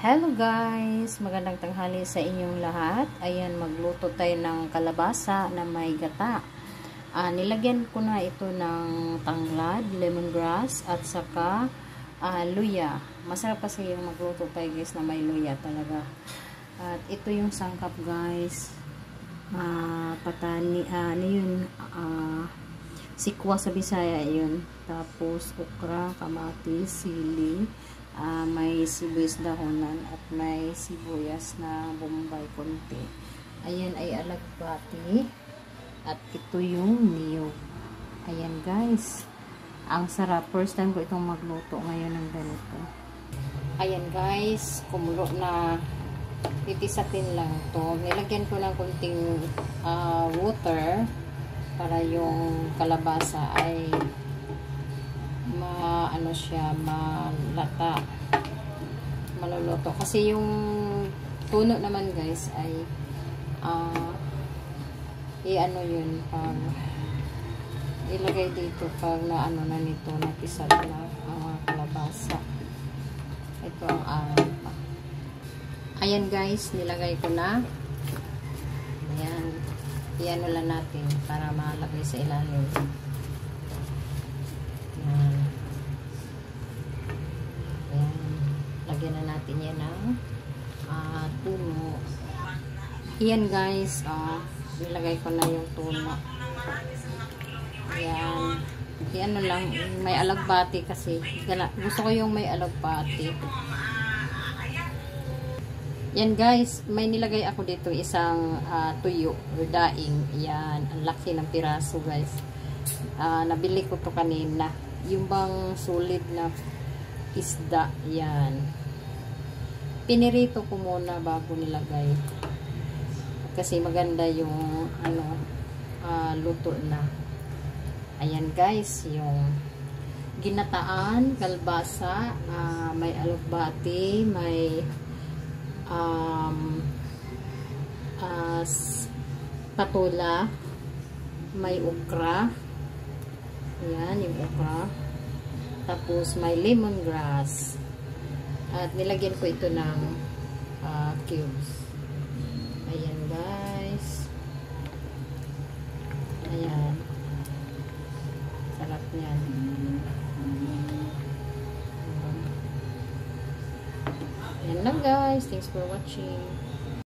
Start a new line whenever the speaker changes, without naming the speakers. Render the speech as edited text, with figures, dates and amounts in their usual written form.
Hello guys! Magandang tanghali sa inyong lahat. Ayan, magluto tayo ng kalabasa na may gata. Nilagyan ko na ito ng tanglad, lemongrass, at saka luya. Masarap kasi yung magluto tayo guys na may luya talaga. At ito yung sangkap guys. Patani, sikwa sa Bisaya yun. Tapos okra, kamatis, sili, may sibuyas dahonan at may sibuyas na bombay konti. Ayan ay alagbati at ito yung niyog. Ayan guys, ang sarap. First time ko itong magluto ngayon ng ganito. Ayan guys, kumulo na. Titisatin lang to. Nilagyan ko ng kunting water para yung kalabasa ay malata, maluluto. Kasi yung tuno naman guys ay yun pag ilagay dito pag na nito napisat na ang kalabasa. Ito ang ayan guys, nilagay ko na. Ayan, iano lang natin para malagay sa ilalim. Lagyan na natin yan ng tuno. Ayan guys, nilagay ko na yung tuno. Ayan. Ayan lang, may alagbati kasi. Gusto ko yung may alagbati. Yan guys, may nilagay ako dito isang tuyo or daing. Ayan, ang laki ng piraso guys. Nabili ko to kanina. Yung bang solid na isda. Yan. Pinirito ko muna bago nilagay. Kasi maganda yung luto na. Ayan guys, yung ginataan, kalbasa, may alagbati, may patula, may okra. Ayan, yung okra. Tapos may lemongrass. At nilagyan ko ito ng cubes. Ayan guys. Ayan. Sarap niyan. Ayan lang guys. Thanks for watching.